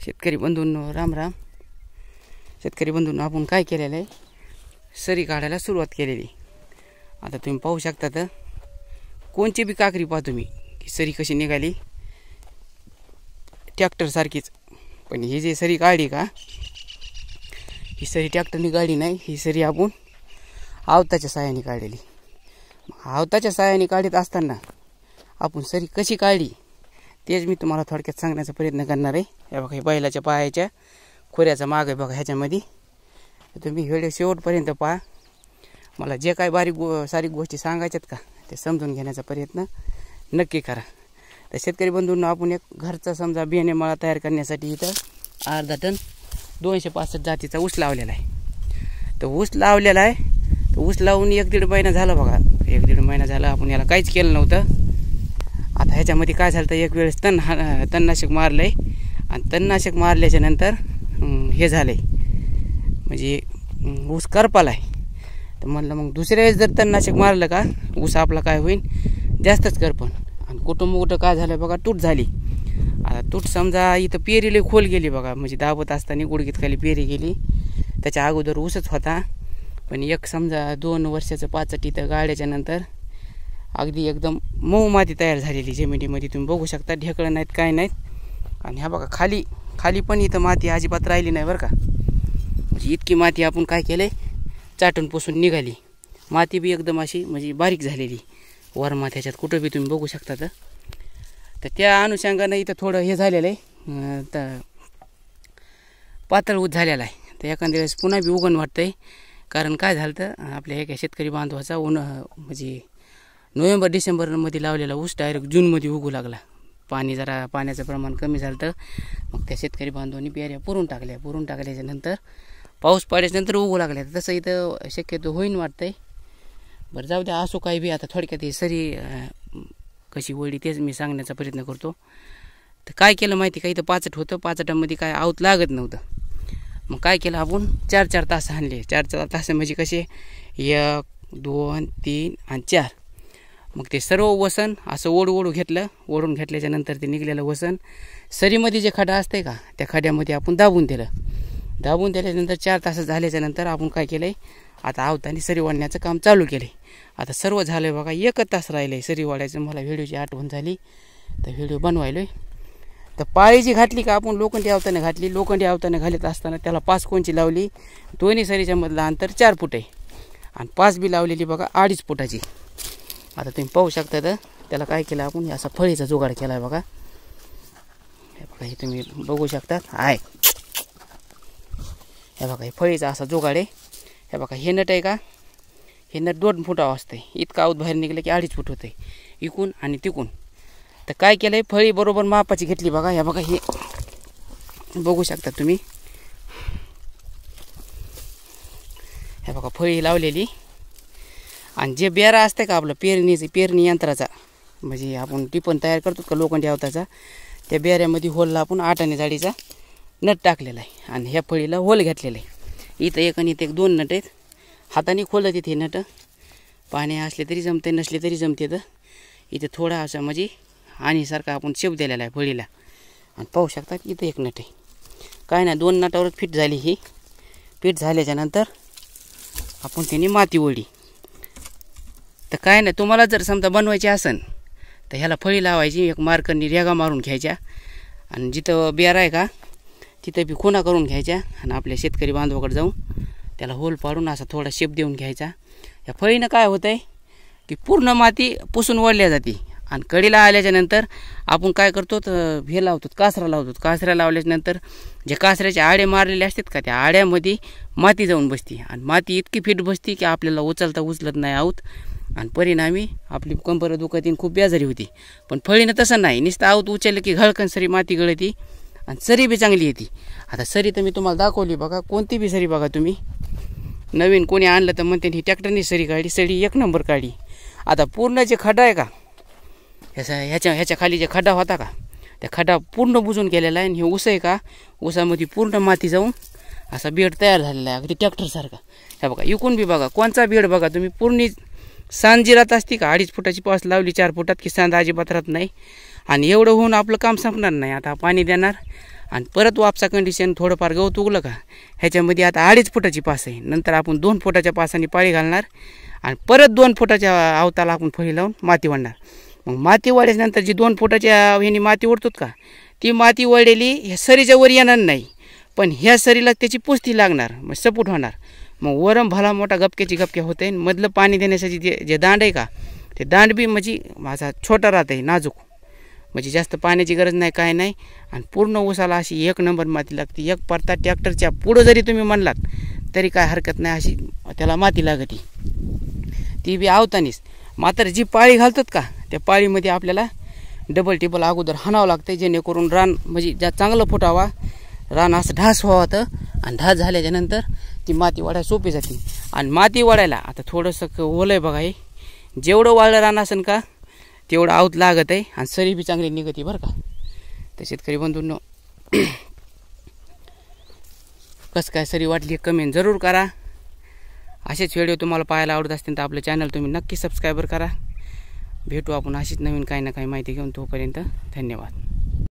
शेतकरी बंधूंनो राम राम. शेतकरी बंधूंनो आपण काय केलेलं आहे, सरी काढायला सुरुवात केलेली. आता तुम्ही पाहू शकता तर कोणची बी काकरी पहा तुम्ही की सरी कशी निघाली, ट्रॅक्टर सारखीच. पण ही जी सरी काढली का, ही सरी ट्रॅक्टरनी काढली नाही, ही सरी आपण आवताच्या साहाय्याने काढलेली. आवताच्या साहाय्याने काढत असताना आपण सरी कशी काढली तेच मी तुम्हाला थोडक्यात सांगण्याचा प्रयत्न करणार आहे. हे बघा, हे बैलाच्या पायाच्या खोऱ्याचा माग आहे बघा ह्याच्यामध्ये. तुम्ही व्हिडिओ शेवटपर्यंत पहा. मला जे काय सारी गोष्टी सांगायच्यात का ते समजून घेण्याचा प्रयत्न नक्की करा. तर शेतकरी बंधूंना आपण एक घरचा समजा बियाणे मळा तयार करण्यासाठी इथं अर्धा टन 265 जातीचा ऊस लावलेला आहे. तर ऊस लावलेला आहे, तर ऊस लावून 1-1.5 महिना झाला बघा. 1-1.5 महिना झाला आपण याला काहीच केलं नव्हतं. आता ह्याच्यामध्ये काय झालं तर एक वेळेस तणनाशक मारलं आहे आणि तणनाशक मारल्याच्या नंतर हे झालं आहे म्हणजे ऊस करपाला आहे. तर म्हणलं मग दुसऱ्या वेळेस जर तणनाशक मारलं का ऊस आपला काय होईल, जास्तच करपण. आणि कुठं काय झालं बघा, तूट झाली. आता तूट समजा इथं पेरीले खोल गेली बघा, म्हणजे दाबत असताना गुडघीत खाली पेरी गेली. त्याच्या अगोदर ऊसच होता, पण एक समजा 2 वर्षाचं पाचट इथं गाड्याच्या नंतर अगदी एकदम मऊ माती तयार झालेली जमिनीमध्ये. तुम्ही बघू शकता, ढेकळं नाहीत काय नाहीत. आणि ह्या बघा खाली पण इथं माती अजिबात राहिली नाही बरं का. म्हणजे इतकी माती आपण काय केलं आहे, चाटून पुसून निघाली. माती बी एकदम अशी म्हणजे बारीक झालेली वरमा त्याच्यात कुठं बी तुम्ही बघू शकता. तर त्या अनुषंगानं इथं थोडं हे झालेलं आहे, तर पातळ ऊस झालेला आहे. तर एखाद्या वेळेस पुन्हा बी उगण वाटतं आहे. कारण काय झालं तर आपल्या एका शेतकरी बांधवाचा म्हणजे नोव्हेंबर-डिसेंबरमध्ये लावलेला ऊस डायरेक्ट जूनमध्ये उगू लागला. पाण्याचं प्रमाण कमी झालं तर मग त्या शेतकरी बांधवांनी बियाऱ्या पुरून टाकल्याच्या नंतर पाऊस पडल्याच्यानंतर उगू लागल्या. तसं इथं शक्यतो होईन वाटतंय. बरं जाऊ द्या, असो काही बी. आता थोडक्यात ही सरी कशी वळली तेच मी सांगण्याचा प्रयत्न करतो. तर काय केलं माहिती का, इथं पाचट होतं, पाचटामध्ये काय आवत लागत नव्हतं. मग काय केलं आपण 4-4 तास आणले. 4-4 तास म्हणजे कसे 1, 2, 3 आणि 4. मग ते सर्व वसन असं ओढून घेतल्याच्या नंतर ते निघलेलं वसन सरीमध्ये जे खडा असते का त्या खड्यामध्ये आपण दाबून दिल्याच्यानंतर 4 तास झाल्याच्या नंतर आपण काय केलं आहे, आता आवताने सरी वाढण्याचं काम चालू केलं आहे. आता सर्व झालं आहे बघा, 1 तास राहिलं आहे सरी वाढायचं. मला व्हिडिओची आठवण झाली तर व्हिडिओ बनवायलो आहे. तर पाळी जी घातली का आपण लोखंडी आवताने घातली. लोखंडी आवताने घालत असताना त्याला 5 कोणची लावली. दोन्ही सरीच्या मधलं अंतर 4 फूट आहे आणि 5 बी लावलेली बघा 2.5 फुटाची. आता तुम्ही पाहू शकता. तर त्याला काय केलं आपण, असा फळीचा जुगाड केला आहे बघा. हे बघा, हे तुम्ही बघू शकता आहे. हे बघा, हे फळीचा असा जुगाड आहे. हे बघा, हे नट आहे का, हे नट 2 फुटावं असते. इतकं आऊत बाहेर निघलं की 2.5 फूट होते इकून आणि तिकून. तर काय केलं आहे, फळी बरोबर मापाची घेतली बघा. हे बघा, हे बघू शकता तुम्ही. हे बघा, फळी लावलेली. आणि जे बेरा असते का आपलं पेरणी यंत्राचा, म्हणजे आपण टिपण तयार करतो का लोखंडी आवताचा, त्या बेऱ्यामध्ये होलला आपण 8 आणे जाडीचा नट टाकलेला आहे आणि ह्या फळीला होल घेतलेला आहे. इथं एक आणि इथं एक 2 नट आहेत. हाताने खोलत इथे नट, पाणी असले तरी जमते, नसले तरी जमते. तर इथे थोडा असा म्हणजे आणीसारखा आपण शेप दिलेला आहे फळीला. आणि पाहू शकता की इथं एक नट आहे. काय नाही, 2 नटावरच फिट झाली. ही फिट झाल्याच्या नंतर आपण त्याने माती ओढली. तर काय नाही, तुम्हाला जर समजा बनवायची असेल तर ह्याला फळी लावायची, एक मार्करनी रेगा मारून घ्यायच्या आणि जिथं बेर आहे का तिथं बी खुणा करून घ्यायच्या आणि आपल्या शेतकरी बांधवाकडे जाऊन त्याला होल पाडून असा थोडा शेप देऊन घ्यायचा. या फळीनं काय होतं आहे की पूर्ण माती पुसून ओढल्या जाते. आणि कडीला आल्याच्यानंतर आपण काय करतो तर हे लावतो, कासरा लावतो. कासऱ्या लावल्याच्यानंतर जे कासऱ्याचे आडे मारलेले असतात का त्या आड्यामध्ये माती जाऊन बसते आणि माती इतकी फिट बसते की आपल्याला उचलत नाही आहोत आणि परिणामी आपली कंबर दुखती, खूप बेजारी होती. पण फळीनं तसं नाही, नुसतं आऊत उचललं की घळकन सरी माती गळती आणि सरी बी चांगली येते. आता सरी तर मी तुम्हाला दाखवली बघा, कोणती बी सरी बघा तुम्ही. नवीन कोणी आणलं तर म्हणते ही ट्रॅक्टरनी सरी काढली, सरी 1 नंबर काढली. आता पूर्ण जे खड्डा आहे का ह्याच्या खाली जे खड्डा होता का त्या खड्डा पूर्ण बुजून गेलेला आहे. आणि हे ऊस आहे का, ऊसामध्ये पूर्ण माती जाऊन असा बेड तयार झालेला आहे अगदी ट्रॅक्टरसारखा. हे बघा, इकून बी बघा कोणचा बेड बघा तुम्ही. पूर्ण सांजी राहत असती का, 2.5 फुटाची पास लावली 4 फुटात की सांद अजिबात राहत नाही. आणि एवढं होऊन आपलं काम संपणार नाही. आता पाणी देणार आणि परत वापसा कंडिशन थोडंफार गवत उगलं का ह्याच्यामध्ये आता 2.5 फुटाची पास आहे. नंतर आपण 2 फुटाच्या पासाने पाळी घालणार आणि परत 2 फुटाच्या अवताला आपण फळी लावून माती वाढणार. मग माती वाढल्यानंतर जी 2 फुटाच्या ह्यानी माती ओढतो का ती माती वळलेली ह्या सरीच्या वर येणार नाही, पण ह्या सरीला त्याची पुस्ती लागणार, मग सपोर्ट होणार. मग वरम भला मोठा गपक्याची गपक्या होते. मधलं पाणी देण्यासाठी जे दांड आहे का ते दांड बी म्हणजे माझा छोटा राहत आहे, नाजूक, म्हणजे जास्त पाण्याची गरज नाही काय नाही. आणि पूर्ण ऊसाला अशी 1 नंबर माती लागते. एक परता ट्रॅक्टरच्या पुढं जरी तुम्ही म्हणलात तरी काय हरकत नाही, अशी त्याला माती लागते. ती बी आवतानीच. मात्र जी पाळी घालतात का त्या पाळीमध्ये आपल्याला डबल टिबल अगोदर हाणावं लागतं, जेणेकरून रान म्हणजे ज्या चांगलं फुटावा, रान असं ढास व्हावं तर. आणि ढास झाल्याच्यानंतर ती माती वाढायला सोपी जाते. आणि माती वाढायला आता थोडंसं ओलं आहे बघा, हे जेवढं वाळलं रान असेल का तेवढं आवत लागत आहे आणि सरी बी चांगली निघते बरं का. तर शेतकरी बंधूंनो, कसं काय सरी वाटली कमेंट जरूर करा. असेच व्हिडिओ तुम्हाला पाहायला आवडत असतील तर आपलं चॅनल तुम्ही नक्की सबस्क्राईबर करा. भेटू आपण अशीच नवीन काही ना काही माहिती घेऊन. तोपर्यंत धन्यवाद.